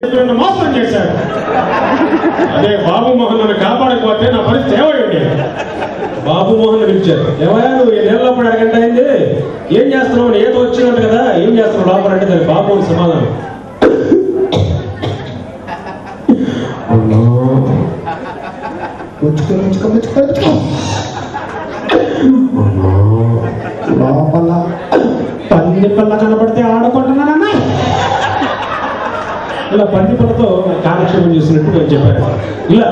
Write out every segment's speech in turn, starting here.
మోసం చేశాడు. అదే బాబు మోహన్ నన్ను కాపాడకపోతే నా పరిస్థితి ఏమైంది? బాబు మోహన్ పిలిచారు. ఏమయ్యా నువ్వు ఏళ్ళప్పుడు అడగంట అయింది, ఏం చేస్తున్నావు? ఏదో వచ్చినట్టు కదా, ఏం చేస్తున్నావు లోపల అంటే దానికి బాబు మోహన్ సమాధానం, లోపల పంది పిల్ల కనబడితే ఆడుకుంటున్నానన్నా. ఇలా పంది పిల్లతో కాలక్షేపం చేసినట్టు నేను చెప్పాను. ఇలా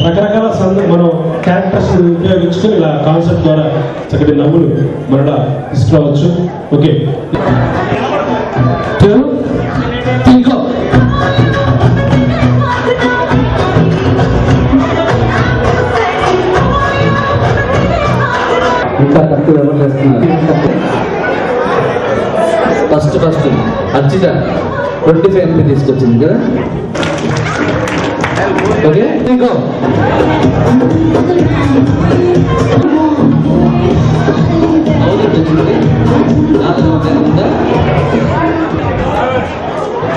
రకరకాల మనం క్యారెక్టర్స్ ఉపయోగించుకొని ఇలా కాన్సెప్ట్ ద్వారా చక్కటి నవ్వులు మరలా తీసుకురావచ్చు. ఓకే, ఇంకా తక్కువ ఎవరు చేస్తున్నారు? ఫస్ట్ అర్చిత 25 MP తీసుకొచ్చింది కదా. ఓకే, ఇంకో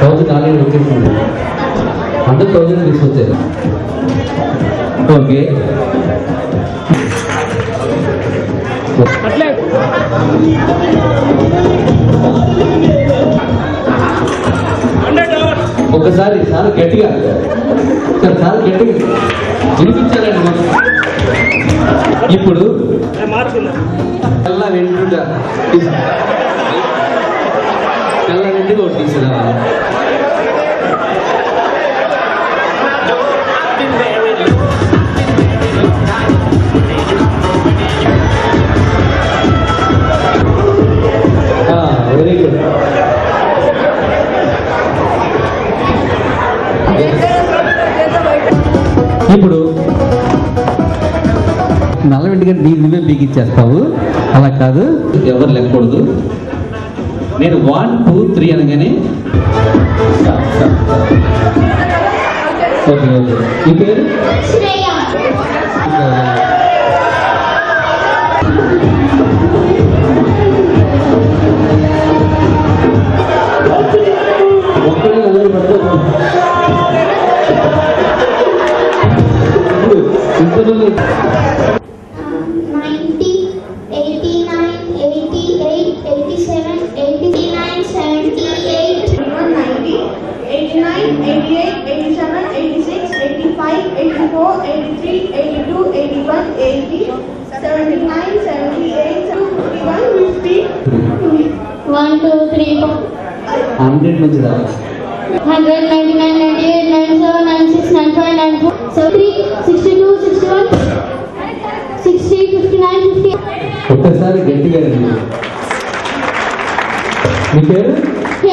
$1000 వచ్చేసింది. 100,000 తీసుకొచ్చారు. ఓకే, ఒకసారి చాలా గట్టిగా వినిపించాలండి. ఇప్పుడు తెల్ల వెంట్రుగా తీసుకురా. Very good. ఇప్పుడు నల్ల వెంటనే నువ్వే బీగిచ్చేస్తావు. అలా కాదు, ఎవరు లెక్కకూడదు. నేను 1 2 3 అనగానే ఓకే ఓకే. ఈ పేరు ఒక్కడే నలుగురు పడుతుంది. ఇంకొక 90, 89, 88, 87, 89, 78, 90, 89, 88, 87, 86, 85, 84, 83, 82, 81, 80, 79, 78, 51, 50, 1, 2, 3, 4, 100 నుంచి రావాలి. 100, 99, 98, 97, 96, 95, 94, 73, 62, 61, 60, 59, 50. ఒక్కసారి గట్టిగా రండి. మీ పేరు? 1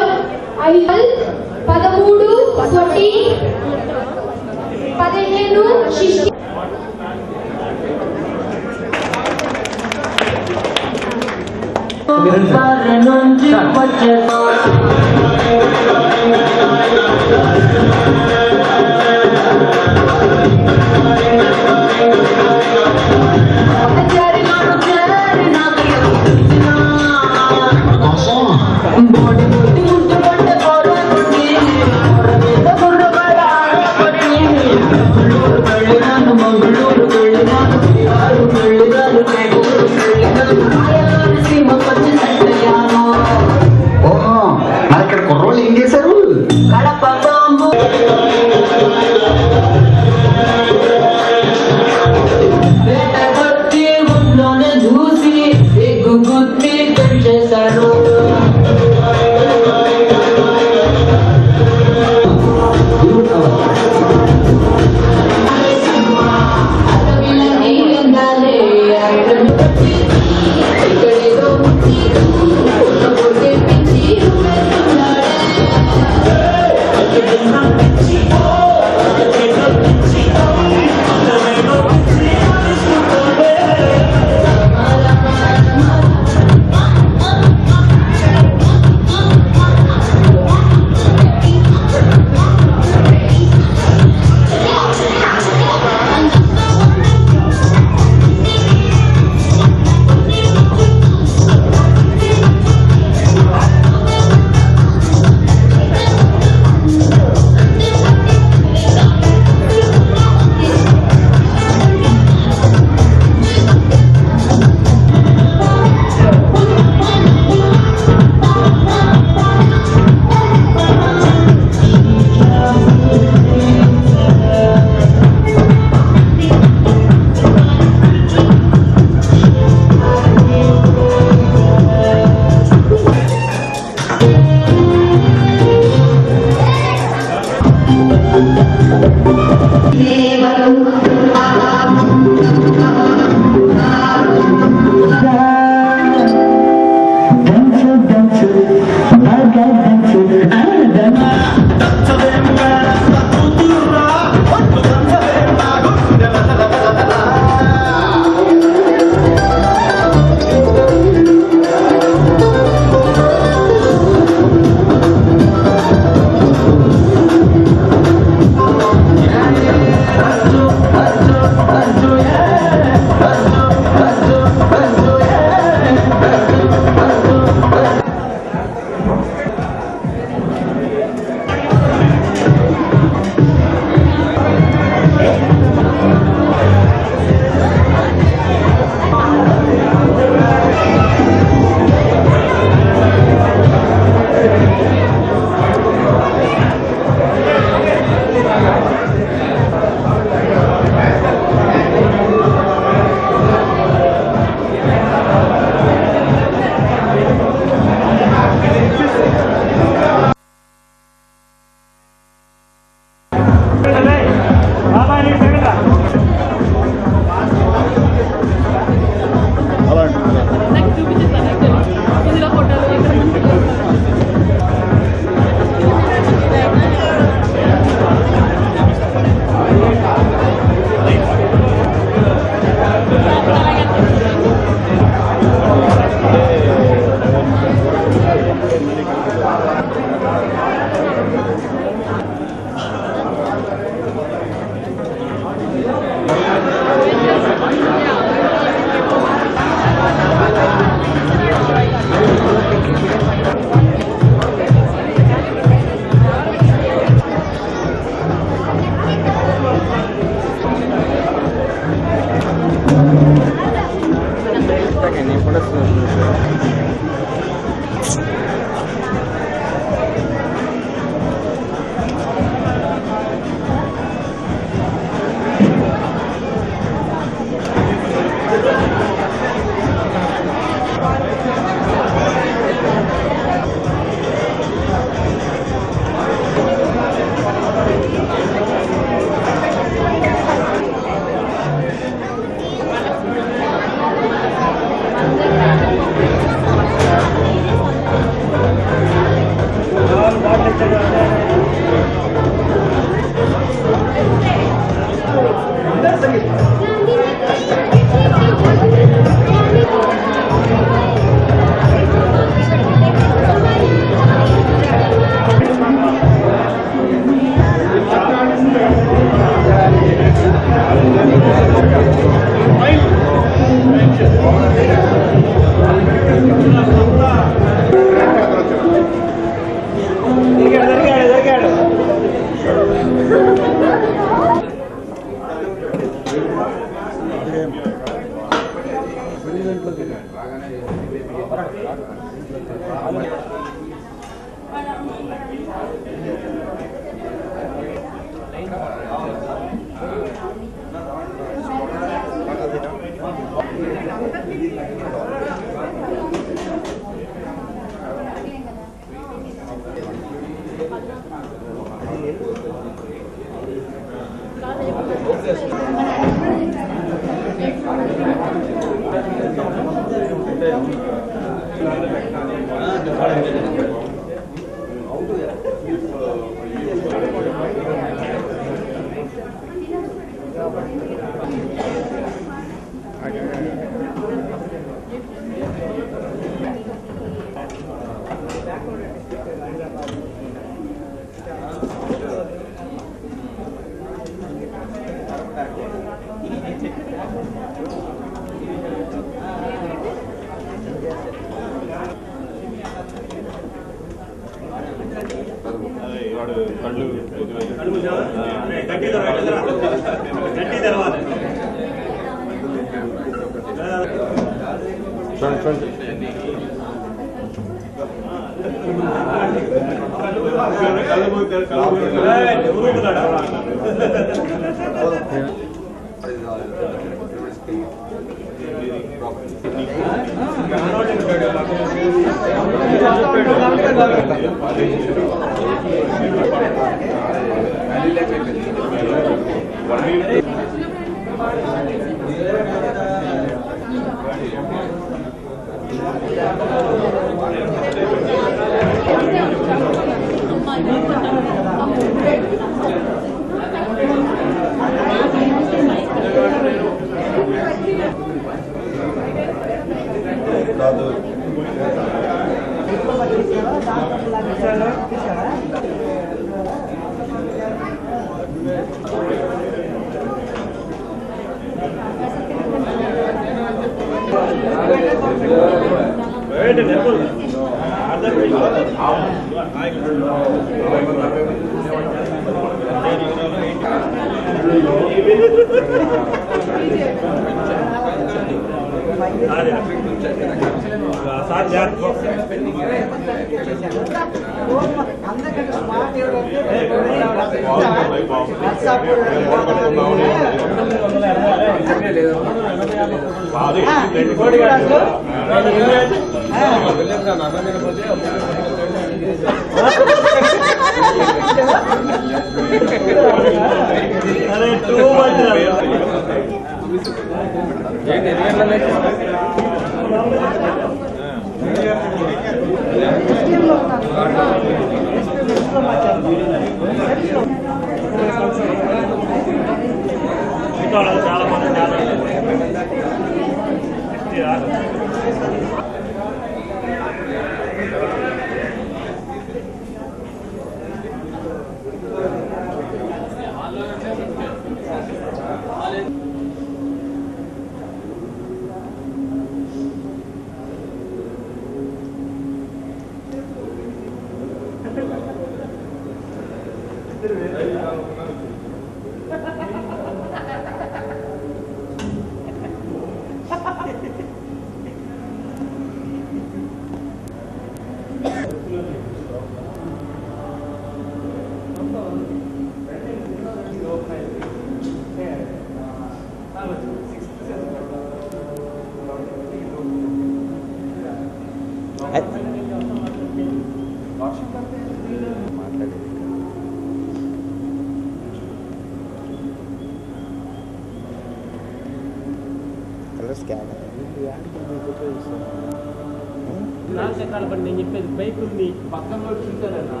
బైక్ ఉంది పక్కన చూసారన్నా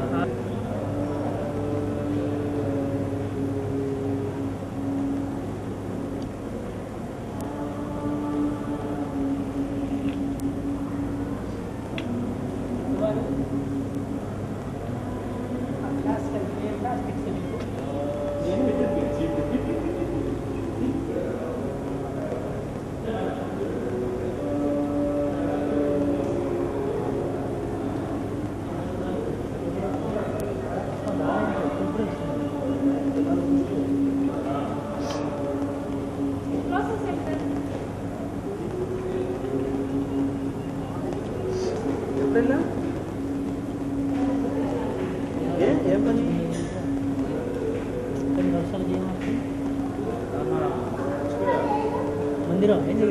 ఎప్పుడైనా ఏం పని మందిరం ఏంటి